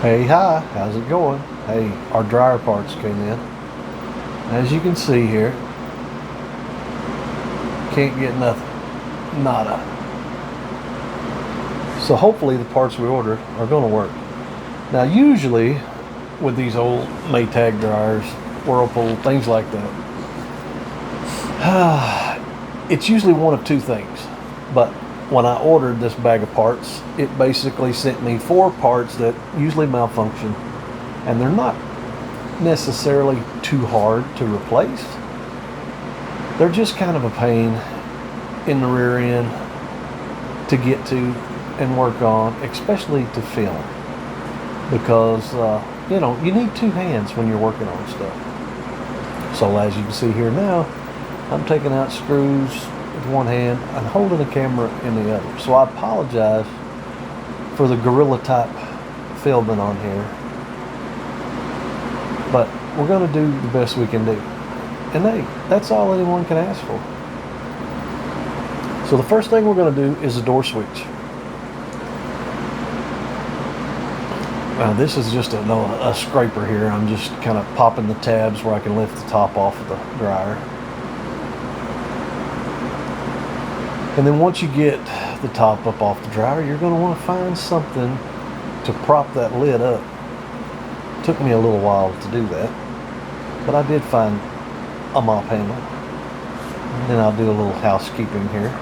Hey, hi, how's it going? Hey, our dryer parts came in. As you can see here, can't get nothing. Nada. So hopefully the parts we ordered are going to work. Now usually with these old Maytag dryers, Whirlpool, things like that, it's usually one of two things. But when I ordered this bag of parts, it basically sent me 4 parts that usually malfunction, and they're not necessarily too hard to replace. They're just kind of a pain in the rear end to get to and work on, especially to film, because you need 2 hands when you're working on stuff. So as you can see here now, I'm taking out screws with one hand and holding the camera in the other. So I apologize for the gorilla type filming on here, but we're going to do the best we can do. And hey, that's all anyone can ask for. So the first thing we're going to do is a door switch. Now this is just a scraper here. I'm just kind of popping the tabs where I can lift the top off of the dryer. And then once you get the top up off the dryer, you're going to want to find something to prop that lid up. It took me a little while to do that, but I did find a mop handle. And then I'll do a little housekeeping here.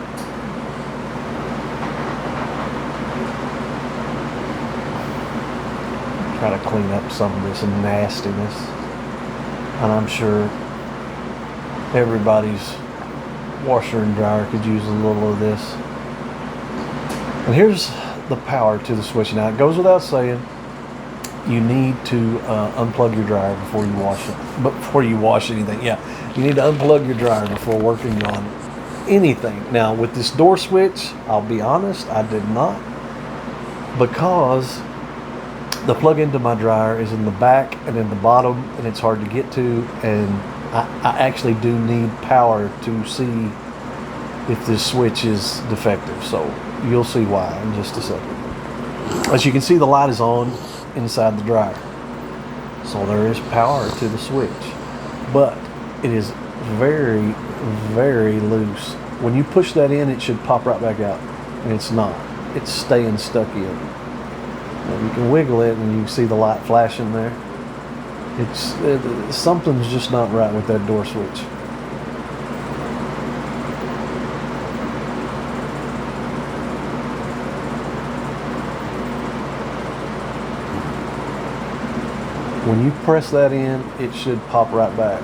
Try to clean up some of this nastiness. And I'm sure everybody's washer and dryer could use a little of this. And here's the power to the switch. Now it goes without saying, you need to unplug your dryer before you wash it. But before you wash anything, yeah, you need to unplug your dryer before working on anything. Now with this door switch, I'll be honest, I did not, because the plug into my dryer is in the back and in the bottom, and it's hard to get to, and I actually do need power to see if this switch is defective. So you'll see why in just a second. As you can see, the light is on inside the dryer, so there is power to the switch, but it is very, very loose. When you push that in, it should pop right back out, and it's not. It's staying stuck in. Now you can wiggle it and you can see the light flashing there. Something's just not right with that door switch. When you press that in, it should pop right back.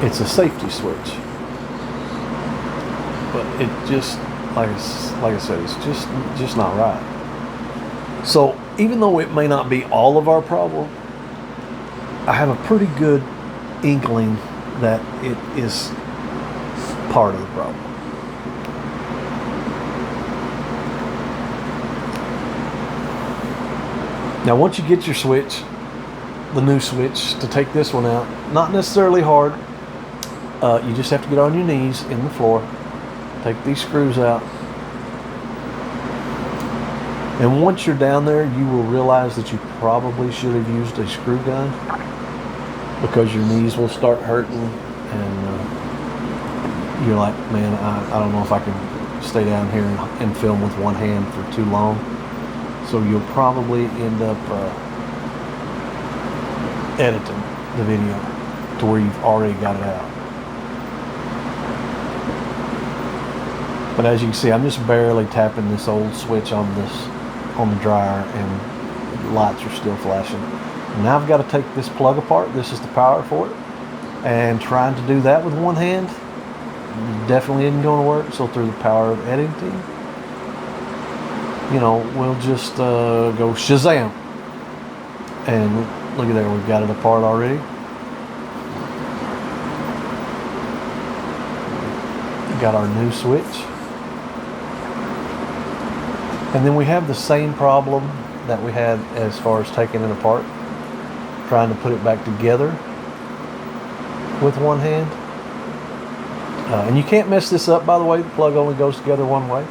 It's a safety switch, but it just, like I said, it's just not right. So even though it may not be all of our problem, I have a pretty good inkling that it is part of the problem. Now once you get your switch, the new switch, to take this one out, not necessarily hard, you just have to get on your knees in the floor, take these screws out, and once you're down there, you will realize that you probably should have used a screw gun, because your knees will start hurting, and you're like, man, I don't know if I can stay down here and film with one hand for too long. So you'll probably end up editing the video to where you've already got it out. But as you can see, I'm just barely tapping this old switch on the dryer, and the lights are still flashing. And now I've got to take this plug apart. This is the power for it, and trying to do that with one hand definitely isn't going to work. So through the power of editing, we'll just go Shazam. And look at there, we've got it apart already. Got our new switch. And then we have the same problem that we had as far as taking it apart, trying to put it back together with one hand. And you can't mess this up, by the way. The plug only goes together one way.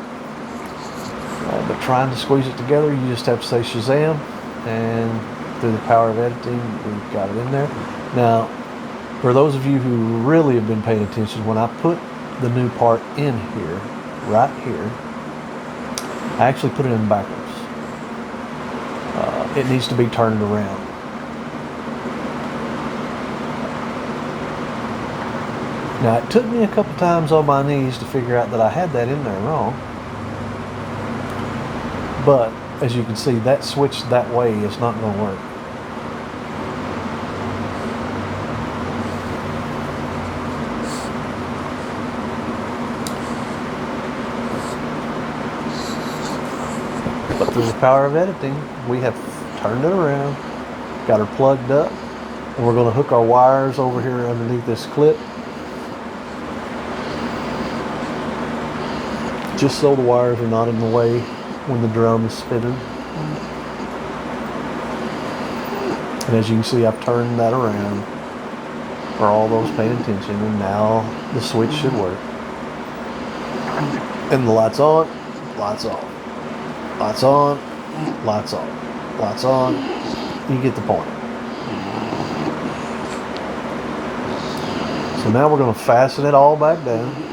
But trying to squeeze it together, you just have to say Shazam, and through the power of editing, we've got it in there. Now, for those of you who really have been paying attention, when I put the new part in here, right here, I actually put it in backwards. It needs to be turned around. Now, it took me a couple times on my knees to figure out that I had that in there wrong. But, as you can see, that switch that way is not going to work. But through the power of editing, we have turned it around, got her plugged up, and we're going to hook our wires over here underneath this clip, just so the wires are not in the way when the drum is spinning. And as you can see, I've turned that around for all those paying attention, and now the switch should work. And the lights on, lights off. Lights on, lights off. Lights on. You get the point. So now we're going to fasten it all back down.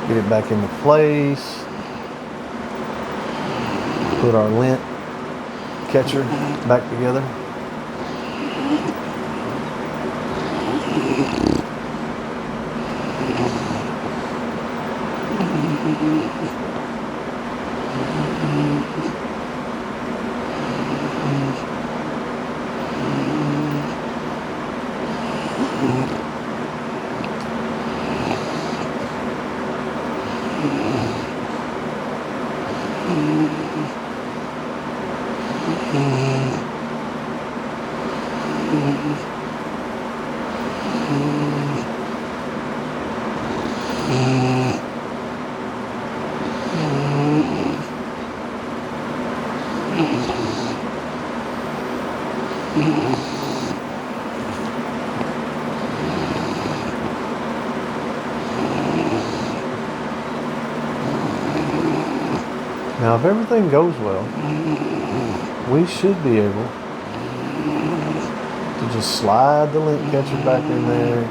Get it back into place. Put our lint catcher back together. Now, if everything goes well, we should be able to just slide the lint catcher back in there,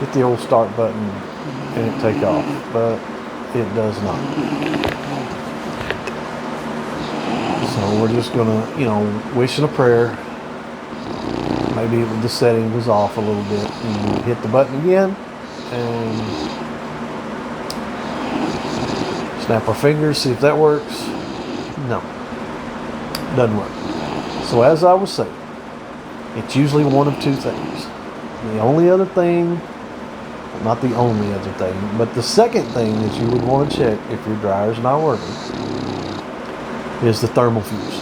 hit the old start button, and it take off, but it does not. So we're just gonna, wish in a prayer. Maybe the setting was off a little bit, and hit the button again, and snap our fingers, see if that works. No, doesn't work. So as I was saying, it's usually one of two things. The only other thing, well, not the only other thing, but the second thing that you would want to check if your dryer's not working is the thermal fuse.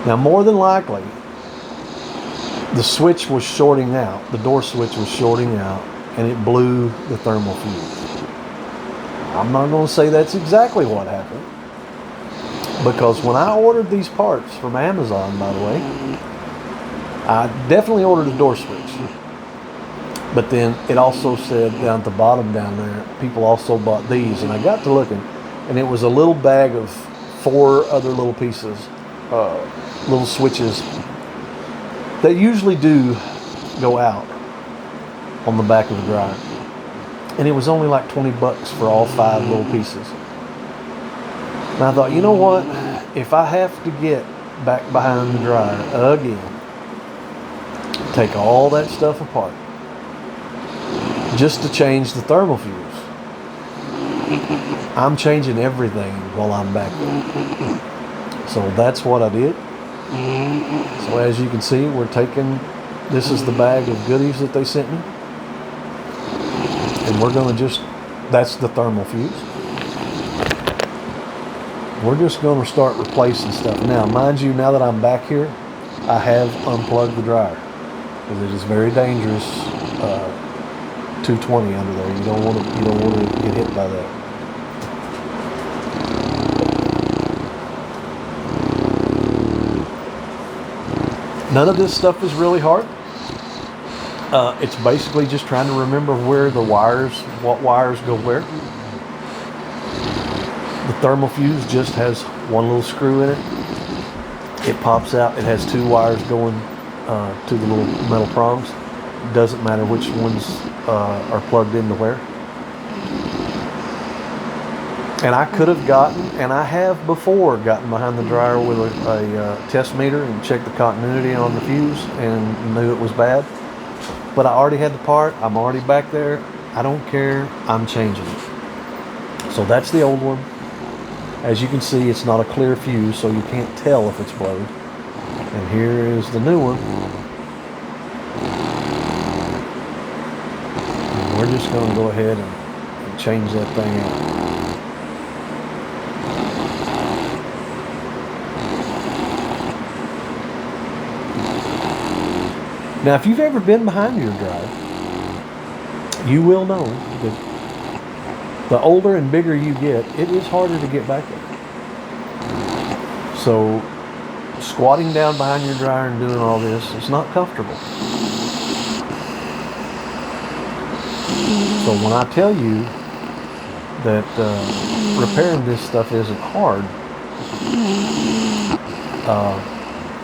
Now, more than likely, the switch was shorting out, the door switch was shorting out, and it blew the thermal fuse. I'm not going to say that's exactly what happened, because when I ordered these parts from Amazon, by the way, I definitely ordered a door switch. But then it also said down at the bottom down there, people also bought these, and I got to looking, and it was a little bag of 4 other little pieces, little switches that usually do go out on the back of the dryer. And it was only like $20 for all 5 little pieces. And I thought, you know what? If I have to get back behind the dryer again, take all that stuff apart, just to change the thermal fuse, I'm changing everything while I'm back there. So that's what I did. So as you can see, we're taking, this is the bag of goodies that they sent me. And we're going to that's the thermal fuse. We're just going to start replacing stuff. Now, mind you, now that I'm back here, I have unplugged the dryer, because it is very dangerous 220 under there. You don't want to get hit by that. None of this stuff is really hard. It's basically just trying to remember where the wires, what wires go where. The thermal fuse just has one little screw in it. It pops out. It has two wires going to the little metal prongs. It doesn't matter which ones are plugged into where. And I could have gotten, and I have before gotten behind the dryer with a test meter and checked the continuity on the fuse and knew it was bad. But I already had the part. I'm already back there. I don't care. I'm changing it. So that's the old one. As you can see, it's not a clear fuse, so you can't tell if it's blowed. And here is the new one. And we're just going to go ahead and change that thing out. Now, if you've ever been behind your dryer, you will know that the older and bigger you get, it is harder to get back there. So, squatting down behind your dryer and doing all this is not comfortable. So when I tell you that repairing this stuff isn't hard,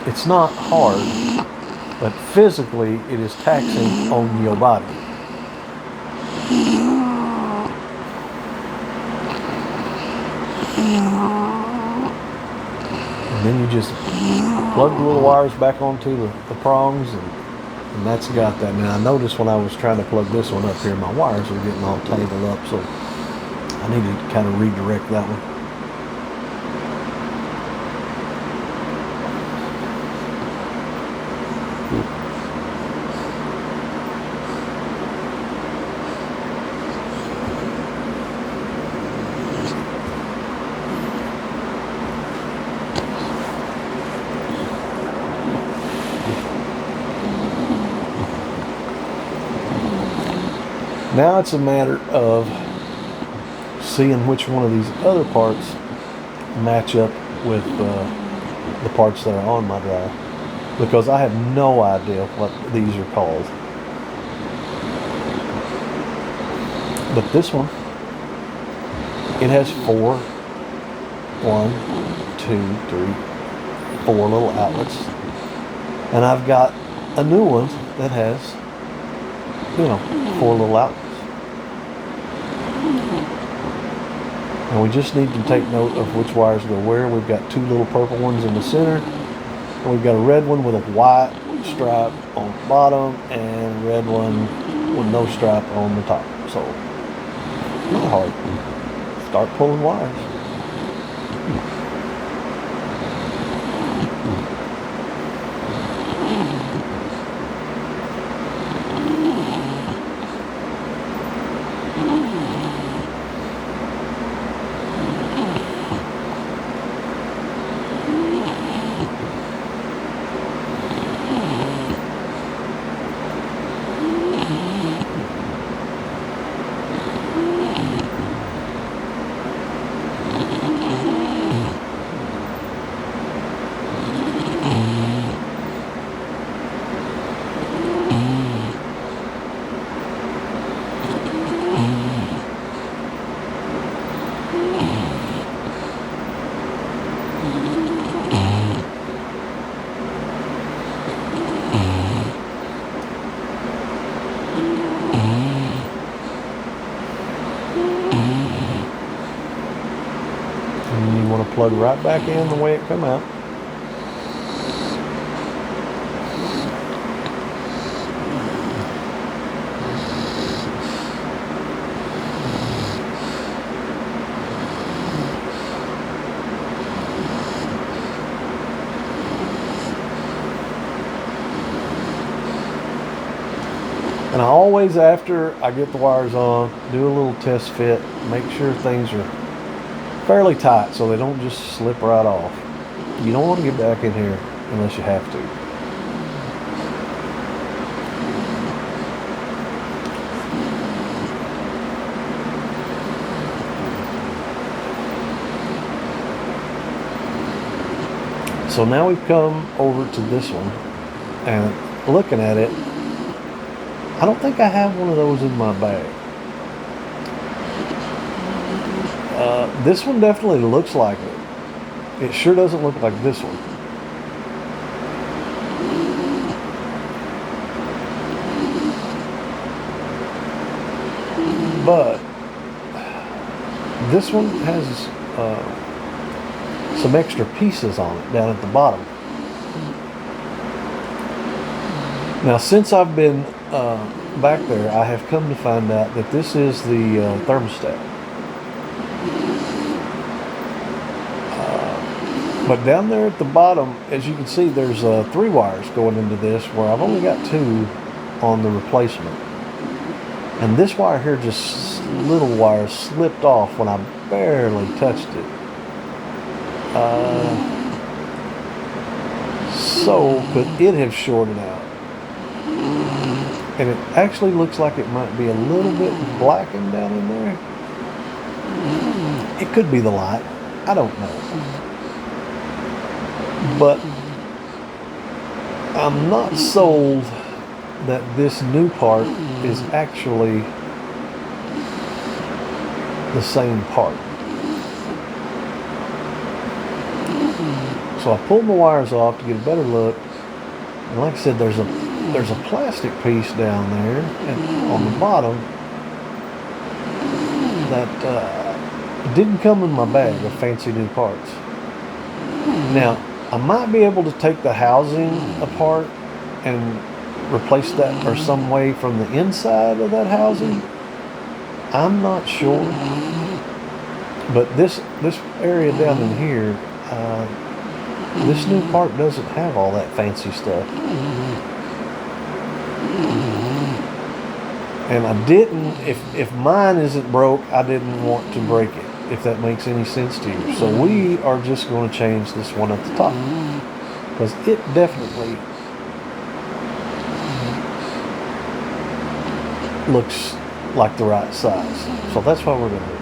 it's not hard. But physically, it is taxing on your body. And then you just plug the little wires back onto the prongs, and that's got that. Now, I noticed when I was trying to plug this one up here, my wires were getting all tangled up, so I needed to kind of redirect that one. Now it's a matter of seeing which one of these other parts match up with the parts that are on my dryer, because I have no idea what these are called. But this one, it has four, 1, 2, 3, 4 little outlets, and I've got a new one that has, 4 little outlets. And we just need to take note of which wires go where. We've got 2 little purple ones in the center. And we've got a red one with a white stripe on the bottom and a red one with no stripe on the top. So, not hard. Start pulling wires. And you want to plug right back in the way it come out. And I always, after I get the wires on, do a little test fit, make sure things are fairly tight so they don't just slip right off. You don't want to get back in here unless you have to. So now we've come over to this one, and looking at it, I don't think I have one of those in my bag. This one definitely looks like it. It sure doesn't look like this one. But this one has some extra pieces on it down at the bottom. Now, since I've been back there, I have come to find out that this is the thermostat. But down there at the bottom, as you can see, there's 3 wires going into this, where I've only got 2 on the replacement. And this wire here, just little wire, slipped off when I barely touched it. So could it have shorted out? And it actually looks like it might be a little bit blackened down in there. It could be the light. I don't know. But I'm not sold that this new part is actually the same part. So I pulled my wires off to get a better look. And like I said, there's a plastic piece down there and on the bottom that didn't come in my bag of fancy new parts. Now, I might be able to take the housing apart and replace that or some way from the inside of that housing. I'm not sure. But this area down in here, this new part doesn't have all that fancy stuff. And I didn't, if mine isn't broke, I didn't want to break it, if that makes any sense to you. So we are just going to change this one at the top, because it definitely looks like the right size. So that's what we're going to do.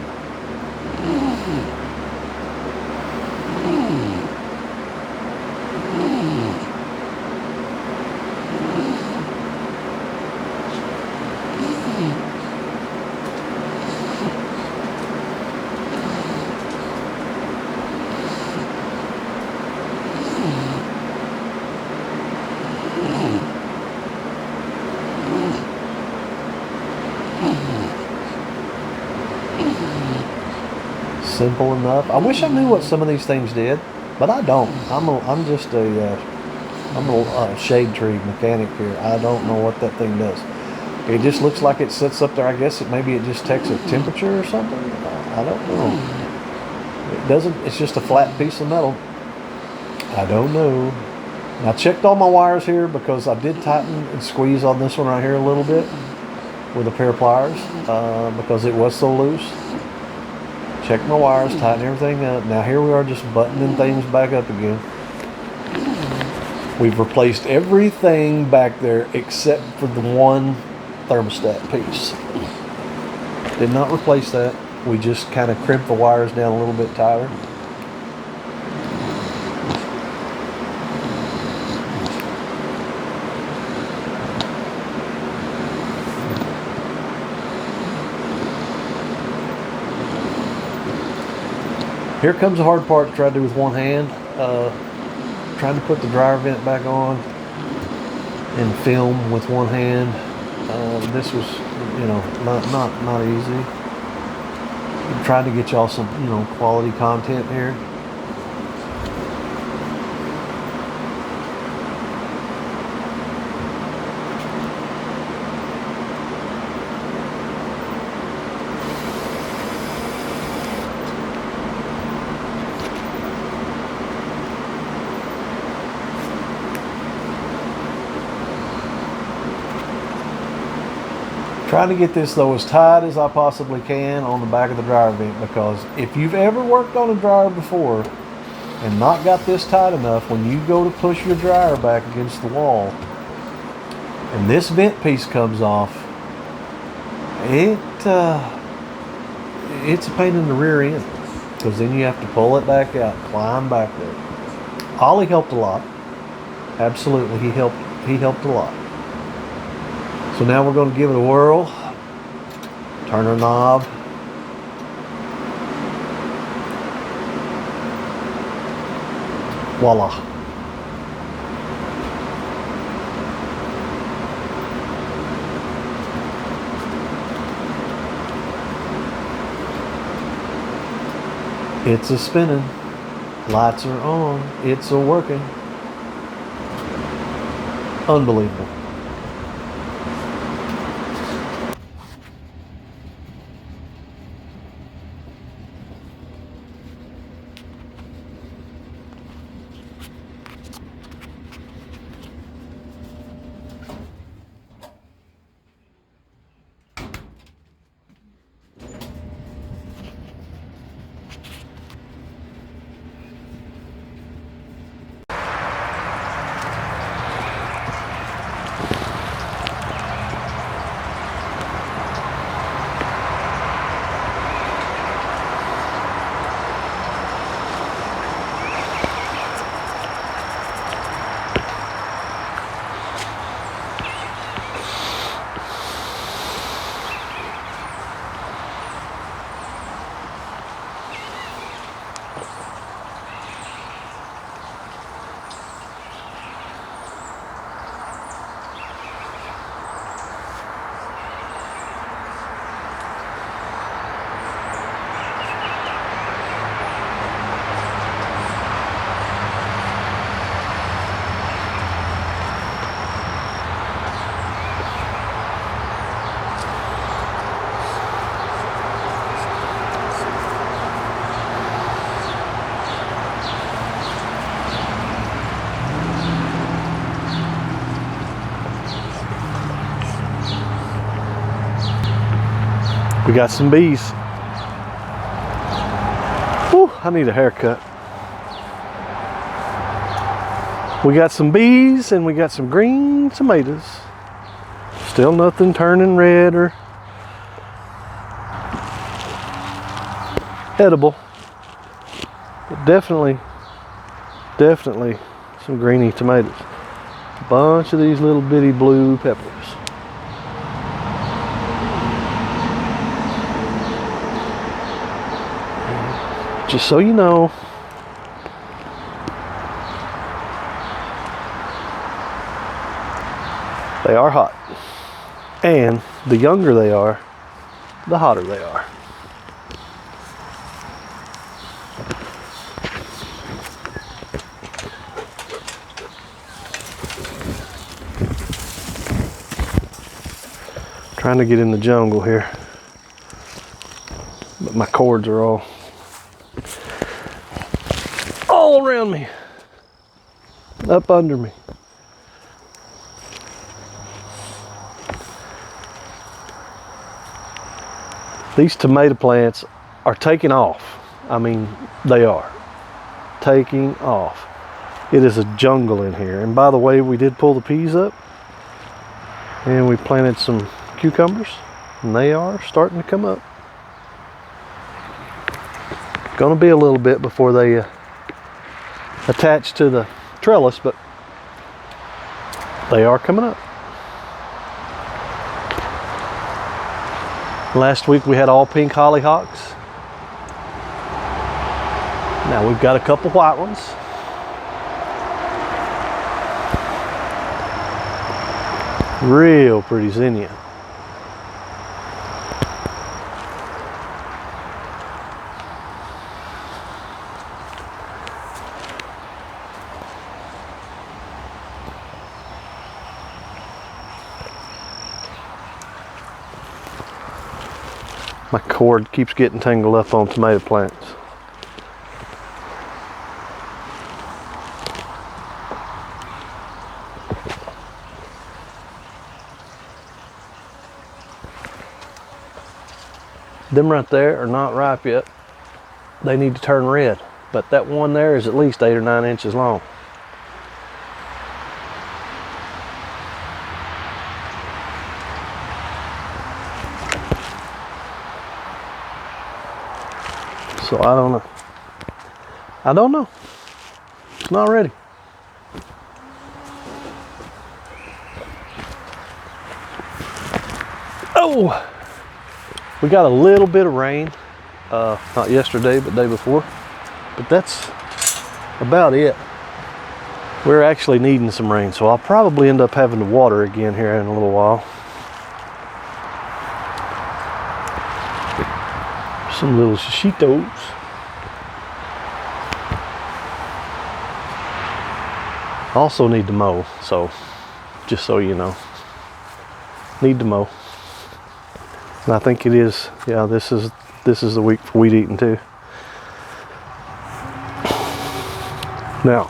Simple enough. I wish I knew what some of these things did, but I don't. I'm just a shade tree mechanic here. I don't know what that thing does. It just looks like it sits up there. I guess maybe it just takes a temperature or something. I don't know. It doesn't. It's just a flat piece of metal. I don't know. And I checked all my wires here because I did tighten and squeeze on this one right here a little bit with a pair of pliers because it was so loose. Check my wires, tighten everything up. Now here we are just buttoning things back up again. We've replaced everything back there except for the one thermostat piece. Did not replace that. We just kind of crimped the wires down a little bit tighter. Here comes the hard part to try to do with one hand. Trying to put the dryer vent back on and film with one hand. This was, not easy. I'm trying to get y'all some, quality content here. Trying to get this though as tight as I possibly can on the back of the dryer vent, because if you've ever worked on a dryer before and not got this tight enough, when you go to push your dryer back against the wall and this vent piece comes off, it's a pain in the rear end, because then you have to pull it back out, climb back there. Ollie helped a lot. Absolutely, he helped a lot. So now we're going to give it a whirl. Turn our knob. Voila. It's a spinning. Lights are on. It's a working. Unbelievable. We got some bees. Whew, I need a haircut. We got some bees and we got some green tomatoes. Still nothing turning red or edible. But definitely some greeny tomatoes. A bunch of these little bitty blue peppers. Just so you know, they are hot. And the younger they are, the hotter they are. Trying to get in the jungle here, but my cords are all around me, up under me. These tomato plants are taking off. I mean, they are taking off. It is a jungle in here. And by the way, we did pull the peas up and we planted some cucumbers and they are starting to come up. Gonna be a little bit before they attached to the trellis, but they are coming up. Last week we had all pink hollyhocks. Now we've got a couple white ones. Real pretty zinnia. My cord keeps getting tangled up on tomato plants. Them right there are not ripe yet. They need to turn red, but that one there is at least 8 or 9 inches long. So I don't know. It's not ready. Oh, we got a little bit of rain, not yesterday, but the day before, but that's about it. We're actually needing some rain, so I'll probably end up having to water again here in a little while. Some little shishitos. Also need to mow, so just so you know, need to mow. And I think it is, yeah, this is the week for weed eating too. Now,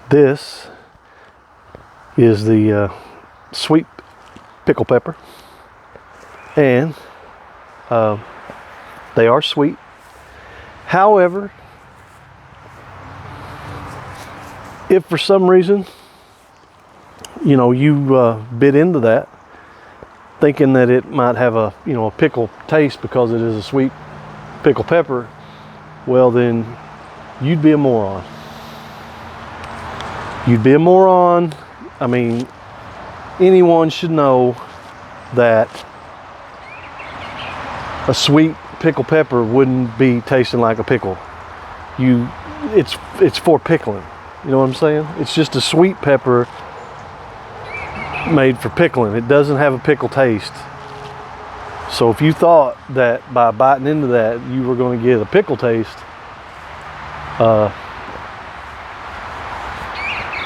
this is the sweet pickle pepper, and they are sweet. However, if for some reason, you know, you bit into that thinking that it might have a, you know, a pickle taste because it is a sweet pickle pepper, well then you'd be a moron. You'd be a moron. I mean, anyone should know that a sweet pickle pepper wouldn't be tasting like a pickle. It's for pickling. You know what I'm saying? It's just a sweet pepper made for pickling. It doesn't have a pickle taste. So if you thought that by biting into that you were going to get a pickle taste,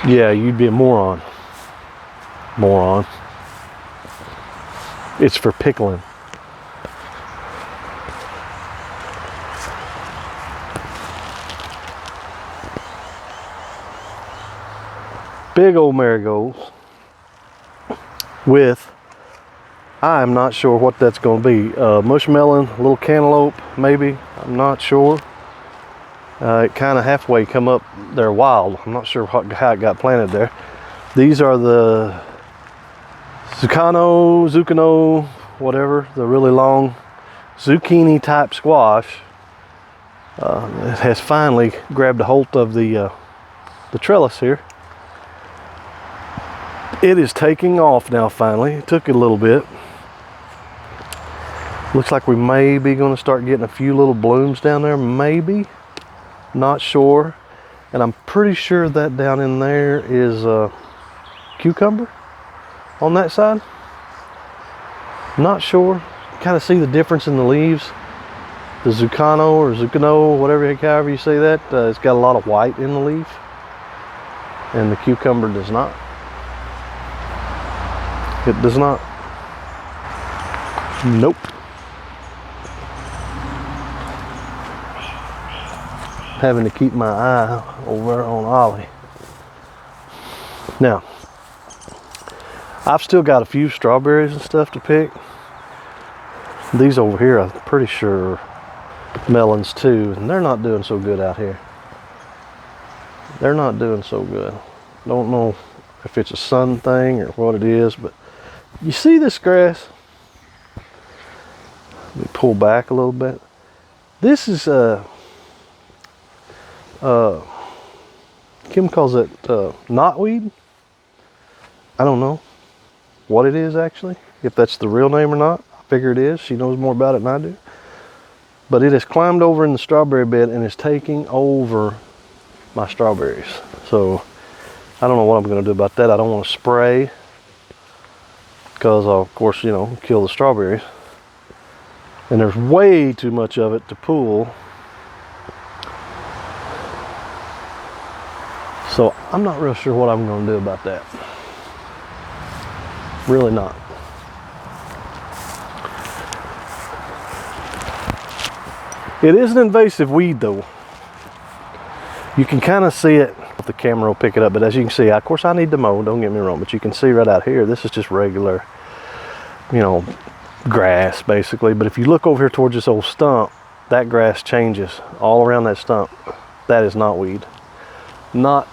yeah, you'd be a moron. Moron. It's for pickling. Big old marigolds with, I'm not sure what that's going to be. Mushmelon, a little cantaloupe, maybe. I'm not sure. It kind of halfway come up there wild. I'm not sure how it got planted there. These are the zucchino, whatever, the really long zucchini type squash. It has finally grabbed a hold of the trellis here. It is taking off now finally. It took it a little bit. Looks like we may be going to start getting a few little blooms down there, maybe. Not sure. And I'm pretty sure that down in there is cucumber on that side. Not sure. Kind of see the difference in the leaves. The zucchino, whatever, however you say that, it's got a lot of white in the leaf, and the cucumber does not. It does not. Nope. Having to keep my eye over on Ollie. Now, I've still got a few strawberries and stuff to pick. These over here, I'm pretty sure melons too, and they're not doing so good out here. They're not doing so good. Don't know if it's a sun thing or what it is, but you see this grass? Let me pull back a little bit. This is Kim calls it knotweed. I don't know what it is actually, if that's the real name or not. I figure it is. She knows more about it than I do. But it has climbed over in the strawberry bed and is taking over my strawberries. So I don't know what I'm going to do about that. I don't want to spray because I'll, of course, you know, kill the strawberries. And there's way too much of it to pull. So I'm not real sure what I'm going to do about that. Really not. It is an invasive weed though. You can kind of see it. The camera will pick it up, but as you can see, of course I need to mow, don't get me wrong, but you can see right out here, this is just regular, you know, grass basically. But if you look over here towards this old stump, that grass changes all around that stump. That is not weed. Not,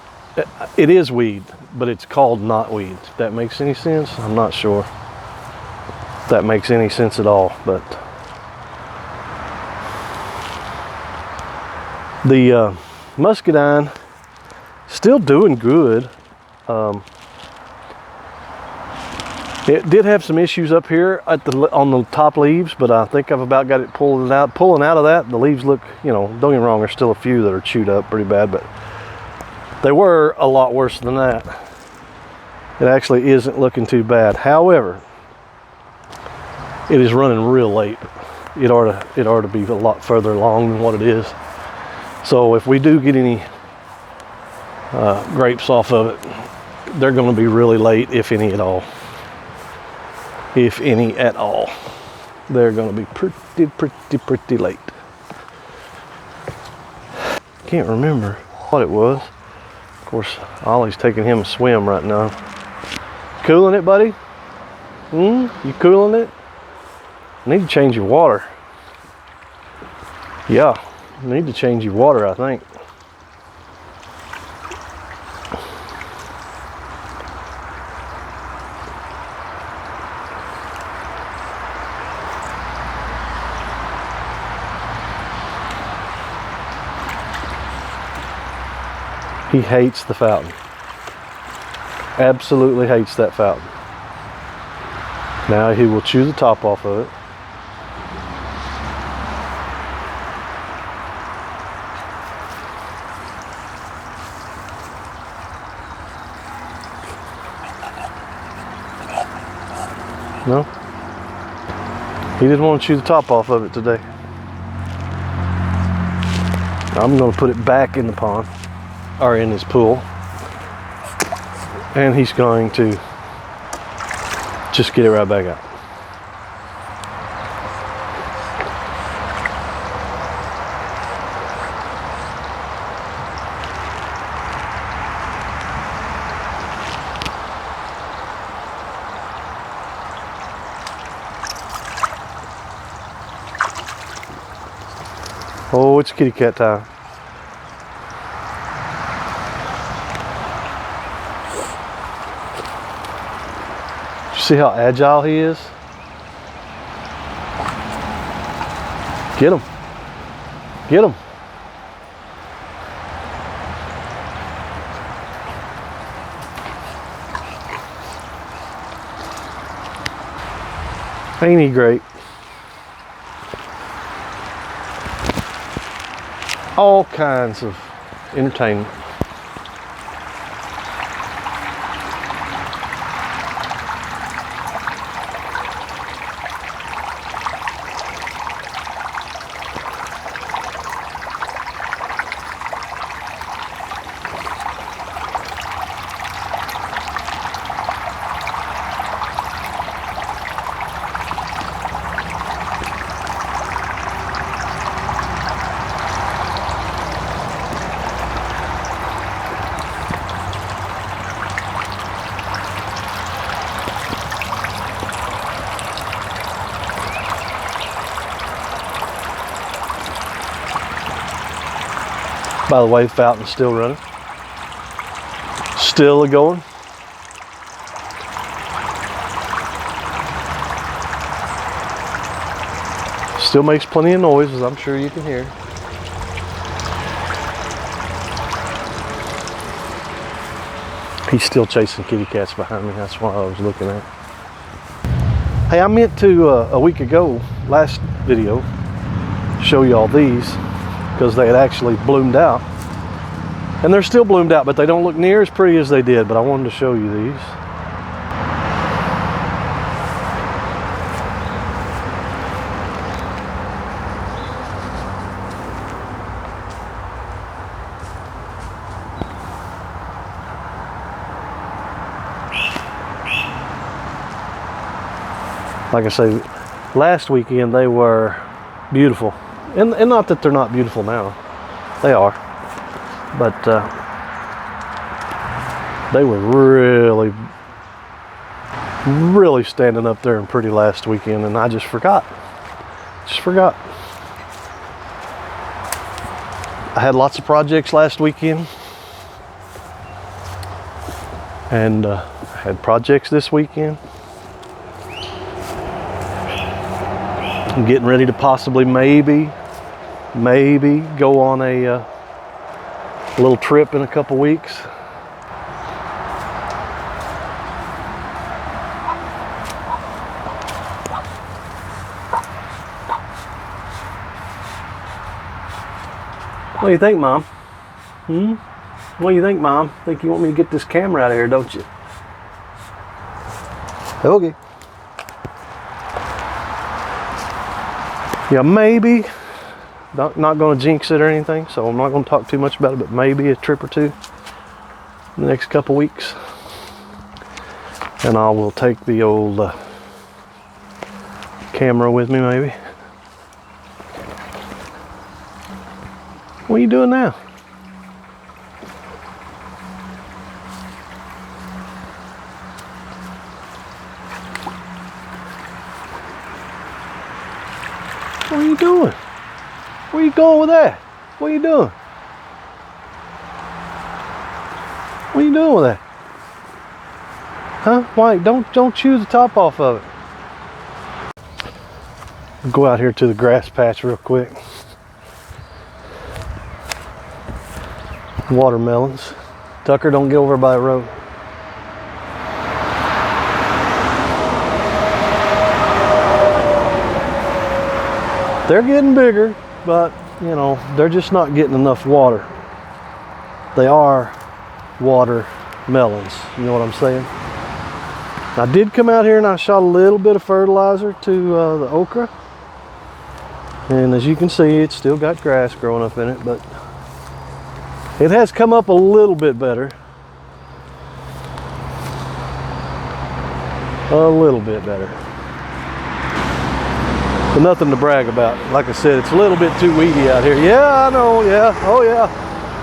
it is weed, but it's called knotweed. If that makes any sense, I'm not sure if that makes any sense at all, but The muscadine still doing good. It did have some issues up here at on the top leaves, but I think I've about got it pulling out of that. The leaves look, you know, don't get me wrong, there's still a few that are chewed up pretty bad, but they were a lot worse than that. It actually isn't looking too bad. However, it is running real late. It ought to be a lot further along than what it is. So if we do get any grapes off of it, they're going to be really late, if any at all. If any at all. They're going to be pretty late. Can't remember what it was. Of course, Ollie's taking him a swim right now. Cooling it, buddy? You cooling it? Need to change your water. Yeah, need to change your water, I think. He hates the fountain. Absolutely hates that fountain. Now he will chew the top off of it. No? He didn't want to chew the top off of it today. I'm going to put it back in the pond, or in his pool. And he's going to just get it right back out. Oh, it's kitty cat time. See how agile he is? Get him. Get him. Ain't he great? All kinds of entertainment. By the way, the fountain's still running. Still going. Still makes plenty of noise, as I'm sure you can hear. He's still chasing kitty cats behind me. That's what I was looking at. Hey, I meant to, a week ago, last video, show you all these, because they had actually bloomed out. And they're still bloomed out, but they don't look near as pretty as they did, but I wanted to show you these. Like I say, last weekend they were beautiful. And not that they're not beautiful now. They are. But they were really standing up there and pretty last weekend, and I just forgot. I had lots of projects last weekend, and I had projects this weekend. I'm getting ready to possibly maybe go on a A little trip in a couple weeks. What do you think, Mom? What do you think, Mom? Think you want me to get this camera out of here, don't you? Okay. Yeah, maybe. Not going to jinx it or anything, so I'm not going to talk too much about it, but maybe a trip or two in the next couple weeks. And I will take the old camera with me, maybe. What are you doing now? What are you doing? Where you going with that? What are you doing? What are you doing with that? Huh? Why? Don't chew the top off of it. I'll go out here to the grass patch real quick. Watermelons. Tucker, don't get over by the road. They're getting bigger, but you know, they're just not getting enough water. They are watermelons, you know what I'm saying? I did come out here and I shot a little bit of fertilizer to the okra, and as you can see, it's still got grass growing up in it, but it has come up a little bit better. A little bit better. But nothing to brag about. Like I said, it's a little bit too weedy out here. Yeah, I know, yeah, oh yeah.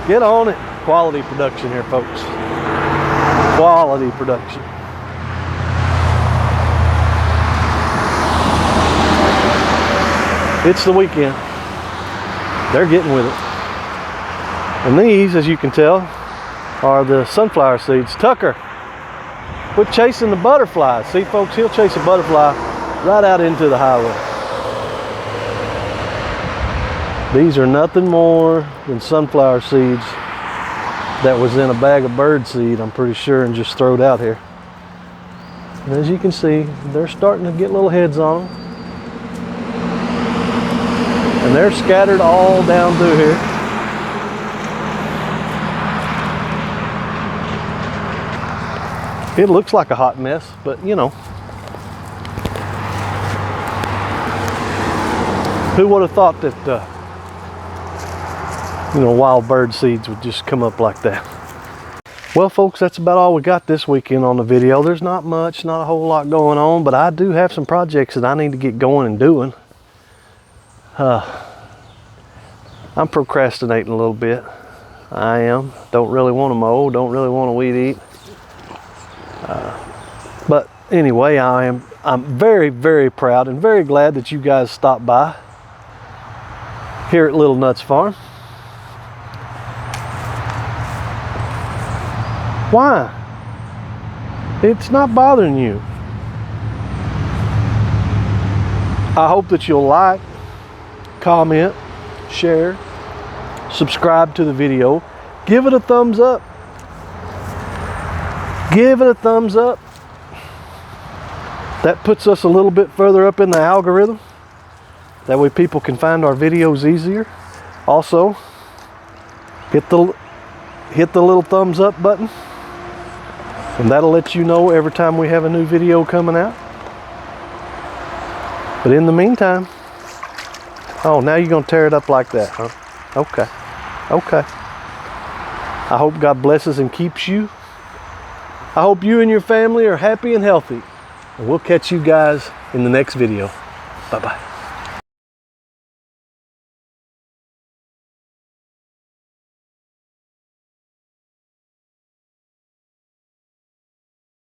Get on it. Quality production here, folks. Quality production. It's the weekend. They're getting with it. And these, as you can tell, are the sunflower seeds. Tucker, quit chasing the butterflies. See, folks, he'll chase a butterfly right out into the highway. These are nothing more than sunflower seeds that was in a bag of bird seed, I'm pretty sure, and just thrown out here. And as you can see, they're starting to get little heads on them. And they're scattered all down through here. It looks like a hot mess, but you know. Who would have thought that, you know, wild bird seeds would just come up like that? Well, folks, that's about all we got this weekend on the video. There's not much, not a whole lot going on, but I do have some projects that I need to get going and doing. I'm procrastinating a little bit. I am. Don't really want to mow, don't really want to weed eat. But anyway, I'm very, very proud and very glad that you guys stopped by here at Little Nuts Farm. Why? It's not bothering you. I hope that you'll like, comment, share, subscribe to the video, give it a thumbs up. Give it a thumbs up. That puts us a little bit further up in the algorithm. That way people can find our videos easier. Also, hit the little thumbs up button, and that'll let you know every time we have a new video coming out. But in the meantime, oh, now you're gonna tear it up like that, huh? Okay, okay. I hope God blesses and keeps you. I hope you and your family are happy and healthy. And we'll catch you guys in the next video. Bye-bye.